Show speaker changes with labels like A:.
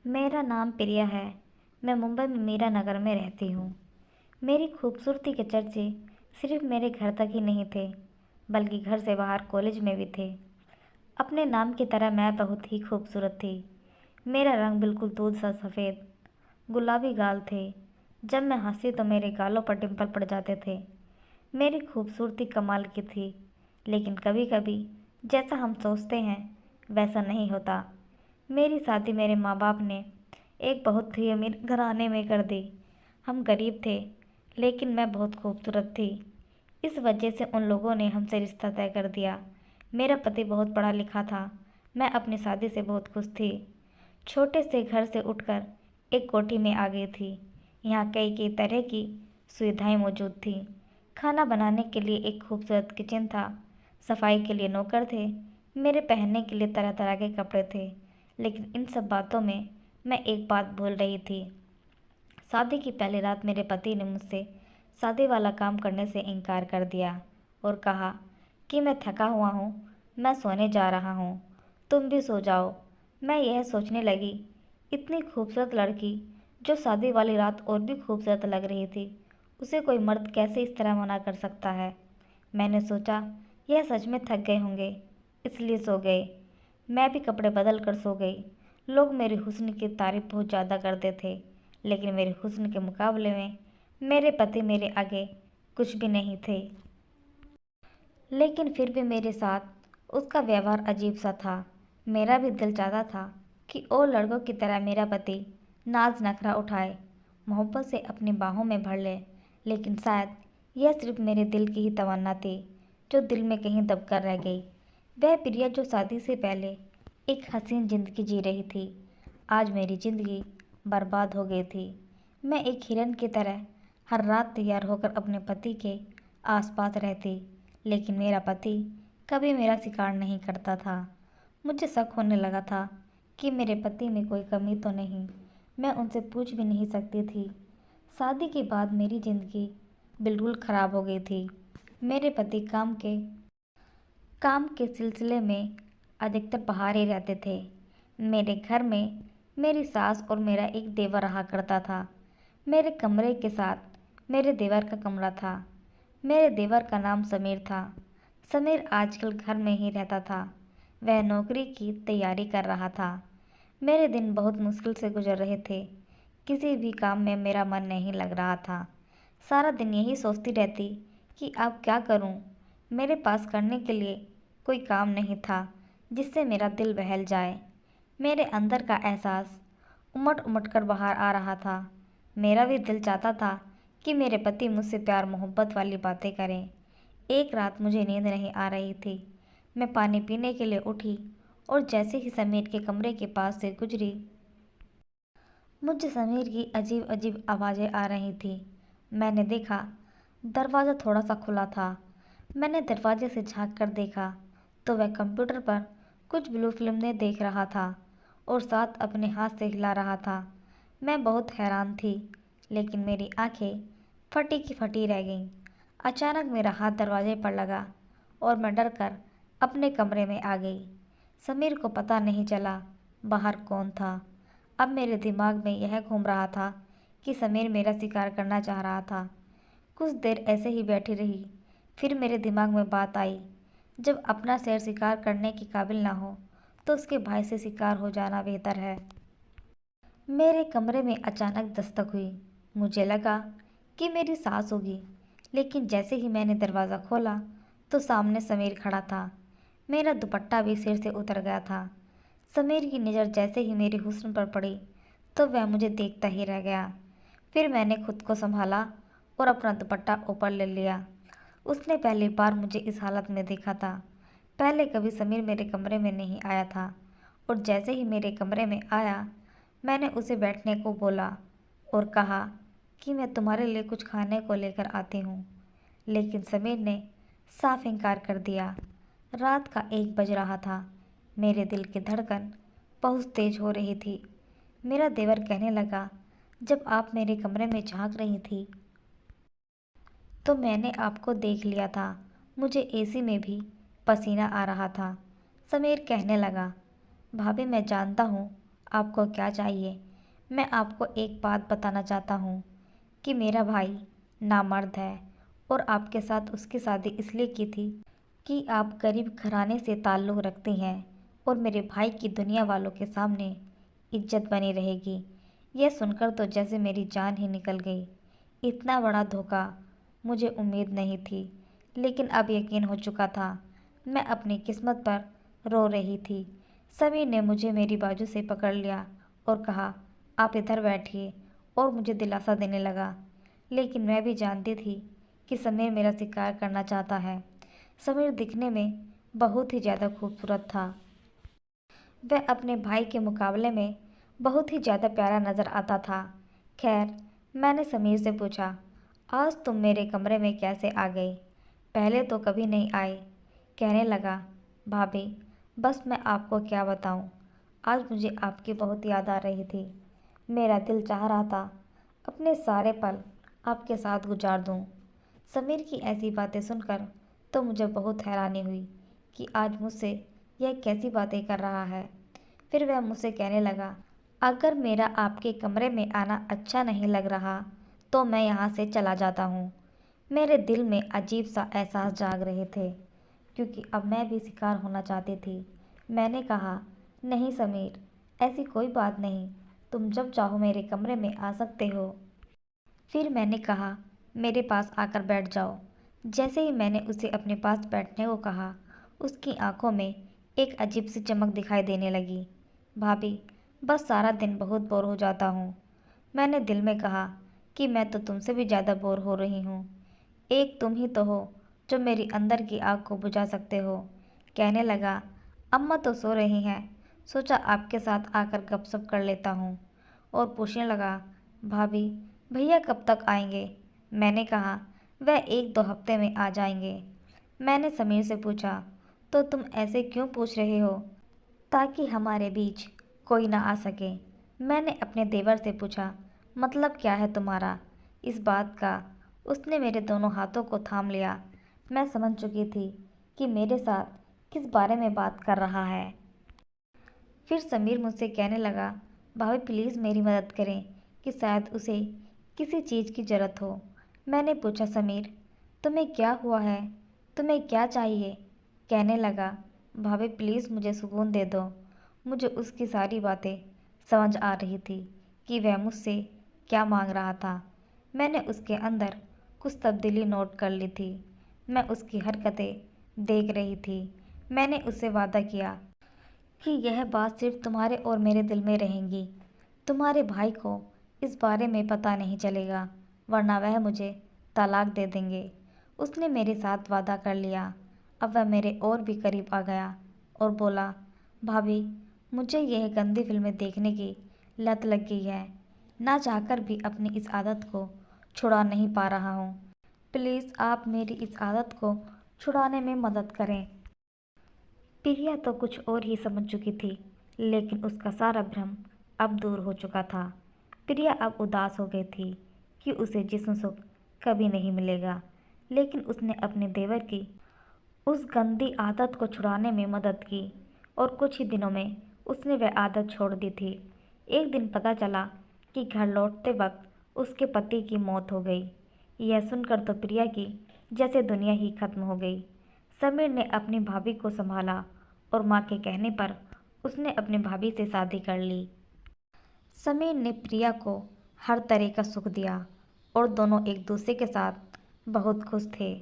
A: मेरा नाम प्रिया है। मैं मुंबई में मीरा नगर में रहती हूँ। मेरी खूबसूरती के चर्चे सिर्फ मेरे घर तक ही नहीं थे, बल्कि घर से बाहर कॉलेज में भी थे। अपने नाम की तरह मैं बहुत ही खूबसूरत थी। मेरा रंग बिल्कुल दूध सा सफ़ेद गुलाबी गाल थे। जब मैं हंसी तो मेरे गालों पर डिंपल पड़ जाते थे। मेरी खूबसूरती कमाल की थी, लेकिन कभी कभी जैसा हम सोचते हैं वैसा नहीं होता। मेरी शादी मेरे माँ बाप ने एक बहुत ही अमीर घराने में कर दी। हम गरीब थे, लेकिन मैं बहुत खूबसूरत थी। इस वजह से उन लोगों ने हमसे रिश्ता तय कर दिया। मेरा पति बहुत पढ़ा लिखा था। मैं अपनी शादी से बहुत खुश थी। छोटे से घर से उठकर एक कोठी में आ गई थी। यहाँ कई कई तरह की सुविधाएं मौजूद थी। खाना बनाने के लिए एक खूबसूरत किचन था। सफाई के लिए नौकर थे। मेरे पहनने के लिए तरह तरह के कपड़े थे। लेकिन इन सब बातों में मैं एक बात भूल रही थी। शादी की पहली रात मेरे पति ने मुझसे शादी वाला काम करने से इनकार कर दिया और कहा कि मैं थका हुआ हूँ, मैं सोने जा रहा हूँ, तुम भी सो जाओ। मैं यह सोचने लगी, इतनी खूबसूरत लड़की जो शादी वाली रात और भी खूबसूरत लग रही थी, उसे कोई मर्द कैसे इस तरह मना कर सकता है। मैंने सोचा यह सच में थक गए होंगे, इसलिए सो गए। मैं भी कपड़े बदल कर सो गई। लोग मेरे हुस्न की तारीफ बहुत ज़्यादा करते थे, लेकिन मेरे हुस्न के मुकाबले में मेरे पति मेरे आगे कुछ भी नहीं थे। लेकिन फिर भी मेरे साथ उसका व्यवहार अजीब सा था। मेरा भी दिल चाहता था कि और लड़कों की तरह मेरा पति नाज नखरा उठाए, मोहब्बत से अपनी बाहों में भर ले। लेकिन शायद यह सिर्फ मेरे दिल की ही तमन्ना थी, जो दिल में कहीं दबकर रह गई। वह प्रिया जो शादी से पहले एक हसीन जिंदगी जी रही थी, आज मेरी जिंदगी बर्बाद हो गई थी। मैं एक हिरन की तरह हर रात तैयार होकर अपने पति के आसपास रहती, लेकिन मेरा पति कभी मेरा शिकार नहीं करता था। मुझे शक होने लगा था कि मेरे पति में कोई कमी तो नहीं। मैं उनसे पूछ भी नहीं सकती थी। शादी के बाद मेरी ज़िंदगी बिल्कुल ख़राब हो गई थी। मेरे पति काम के सिलसिले में अधिकतर बाहर ही रहते थे। मेरे घर में मेरी सास और मेरा एक देवर रहा करता था। मेरे कमरे के साथ मेरे देवर का कमरा था। मेरे देवर का नाम समीर था। समीर आजकल घर में ही रहता था। वह नौकरी की तैयारी कर रहा था। मेरे दिन बहुत मुश्किल से गुजर रहे थे। किसी भी काम में मेरा मन नहीं लग रहा था। सारा दिन यही सोचती रहती कि अब क्या करूं। मेरे पास करने के लिए कोई काम नहीं था जिससे मेरा दिल बहल जाए। मेरे अंदर का एहसास उमड़ उमड़ कर बाहर आ रहा था। मेरा भी दिल चाहता था कि मेरे पति मुझसे प्यार मोहब्बत वाली बातें करें। एक रात मुझे नींद नहीं आ रही थी। मैं पानी पीने के लिए उठी और जैसे ही समीर के कमरे के पास से गुजरी, मुझे समीर की अजीब अजीब आवाज़ें आ रही थी। मैंने देखा दरवाज़ा थोड़ा सा खुला था। मैंने दरवाजे से झांक कर देखा तो वह कंप्यूटर पर कुछ ब्लू फिल्में देख रहा था और साथ अपने हाथ से हिला रहा था। मैं बहुत हैरान थी, लेकिन मेरी आंखें फटी की फटी रह गईं। अचानक मेरा हाथ दरवाजे पर लगा और मैं डर कर अपने कमरे में आ गई। समीर को पता नहीं चला बाहर कौन था। अब मेरे दिमाग में यह घूम रहा था कि समीर मेरा शिकार करना चाह रहा था। कुछ देर ऐसे ही बैठी रही। फिर मेरे दिमाग में बात आई, जब अपना शेर शिकार करने के काबिल ना हो तो उसके भाई से शिकार हो जाना बेहतर है। मेरे कमरे में अचानक दस्तक हुई। मुझे लगा कि मेरी सास होगी, लेकिन जैसे ही मैंने दरवाज़ा खोला तो सामने समीर खड़ा था। मेरा दुपट्टा भी सिर से उतर गया था। समीर की नज़र जैसे ही मेरे हुस्न पर पड़ी तो वह मुझे देखता ही रह गया। फिर मैंने खुद को संभाला और अपना दुपट्टा ऊपर ले लिया। उसने पहली बार मुझे इस हालत में देखा था। पहले कभी समीर मेरे कमरे में नहीं आया था और जैसे ही मेरे कमरे में आया, मैंने उसे बैठने को बोला और कहा कि मैं तुम्हारे लिए कुछ खाने को लेकर आती हूँ। लेकिन समीर ने साफ इनकार कर दिया। रात का 1 बज रहा था। मेरे दिल की धड़कन बहुत तेज हो रही थी। मेरा देवर कहने लगा, जब आप मेरे कमरे में झांक रही थी तो मैंने आपको देख लिया था। मुझे एसी में भी पसीना आ रहा था। समीर कहने लगा, भाभी मैं जानता हूँ आपको क्या चाहिए? मैं आपको एक बात बताना चाहता हूँ कि मेरा भाई नामर्द है और आपके साथ उसकी शादी इसलिए की थी कि आप गरीब घराने से ताल्लुक़ रखती हैं और मेरे भाई की दुनिया वालों के सामने इज्जत बनी रहेगी। यह सुनकर तो जैसे मेरी जान ही निकल गई। इतना बड़ा धोखा मुझे उम्मीद नहीं थी, लेकिन अब यकीन हो चुका था। मैं अपनी किस्मत पर रो रही थी। समीर ने मुझे मेरी बाजू से पकड़ लिया और कहा, आप इधर बैठिए, और मुझे दिलासा देने लगा। लेकिन मैं भी जानती थी कि समीर मेरा शिकार करना चाहता है। समीर दिखने में बहुत ही ज़्यादा खूबसूरत था। वह अपने भाई के मुकाबले में बहुत ही ज़्यादा प्यारा नज़र आता था। खैर, मैंने समीर से पूछा, आज तुम मेरे कमरे में कैसे आ गई? पहले तो कभी नहीं आए। कहने लगा, भाभी, बस मैं आपको क्या बताऊं, आज मुझे आपकी बहुत याद आ रही थी। मेरा दिल चाह रहा था अपने सारे पल आपके साथ गुजार दूं। समीर की ऐसी बातें सुनकर तो मुझे बहुत हैरानी हुई कि आज मुझसे यह कैसी बातें कर रहा है। फिर वह मुझसे कहने लगा, अगर मेरा आपके कमरे में आना अच्छा नहीं लग रहा तो मैं यहाँ से चला जाता हूँ। मेरे दिल में अजीब सा एहसास जाग रहे थे, क्योंकि अब मैं भी शिकार होना चाहती थी। मैंने कहा, नहीं समीर, ऐसी कोई बात नहीं, तुम जब चाहो मेरे कमरे में आ सकते हो। फिर मैंने कहा, मेरे पास आकर बैठ जाओ। जैसे ही मैंने उसे अपने पास बैठने को कहा, उसकी आंखों में एक अजीब सी चमक दिखाई देने लगी। भाभी, बस सारा दिन बहुत बोर हो जाता हूँ। मैंने दिल में कहा कि मैं तो तुमसे भी ज़्यादा बोर हो रही हूँ। एक तुम ही तो हो जो मेरी अंदर की आग को बुझा सकते हो। कहने लगा, अम्मा तो सो रही हैं, सोचा आपके साथ आकर गपशप कर लेता हूँ। और पूछने लगा, भाभी, भैया कब तक आएंगे? मैंने कहा, वह 1-2 हफ्ते में आ जाएंगे। मैंने समीर से पूछा, तो तुम ऐसे क्यों पूछ रहे हो? ताकि हमारे बीच कोई ना आ सके। मैंने अपने देवर से पूछा, मतलब क्या है तुम्हारा इस बात का? उसने मेरे दोनों हाथों को थाम लिया। मैं समझ चुकी थी कि मेरे साथ किस बारे में बात कर रहा है। फिर समीर मुझसे कहने लगा, भाभी प्लीज़ मेरी मदद करें कि शायद उसे किसी चीज़ की ज़रूरत हो। मैंने पूछा, समीर, तुम्हें क्या हुआ है? तुम्हें क्या चाहिए? कहने लगा, भाभी प्लीज़ मुझे सुकून दे दो। मुझे उसकी सारी बातें समझ आ रही थी कि वह मुझसे क्या मांग रहा था। मैंने उसके अंदर कुछ तब्दीली नोट कर ली थी। मैं उसकी हरकतें देख रही थी। मैंने उससे वादा किया कि यह बात सिर्फ तुम्हारे और मेरे दिल में रहेंगी। तुम्हारे भाई को इस बारे में पता नहीं चलेगा, वरना वह मुझे तलाक दे देंगे। उसने मेरे साथ वादा कर लिया। अब वह मेरे और भी करीब आ गया और बोला, भाभी, मुझे यह गंदी फिल्में देखने की लत लग गई है। ना चाहकर भी अपनी इस आदत को छुड़ा नहीं पा रहा हूँ। प्लीज़ आप मेरी इस आदत को छुड़ाने में मदद करें। प्रिया तो कुछ और ही समझ चुकी थी, लेकिन उसका सारा भ्रम अब दूर हो चुका था। प्रिया अब उदास हो गई थी कि उसे जिस्म सुख कभी नहीं मिलेगा, लेकिन उसने अपने देवर की उस गंदी आदत को छुड़ाने में मदद की और कुछ ही दिनों में उसने वह आदत छोड़ दी थी। एक दिन पता चला कि घर लौटते वक्त उसके पति की मौत हो गई। यह सुनकर तो प्रिया की जैसे दुनिया ही खत्म हो गई। समीर ने अपनी भाभी को संभाला और माँ के कहने पर उसने अपनी भाभी से शादी कर ली। समीर ने प्रिया को हर तरह का सुख दिया और दोनों एक दूसरे के साथ बहुत खुश थे।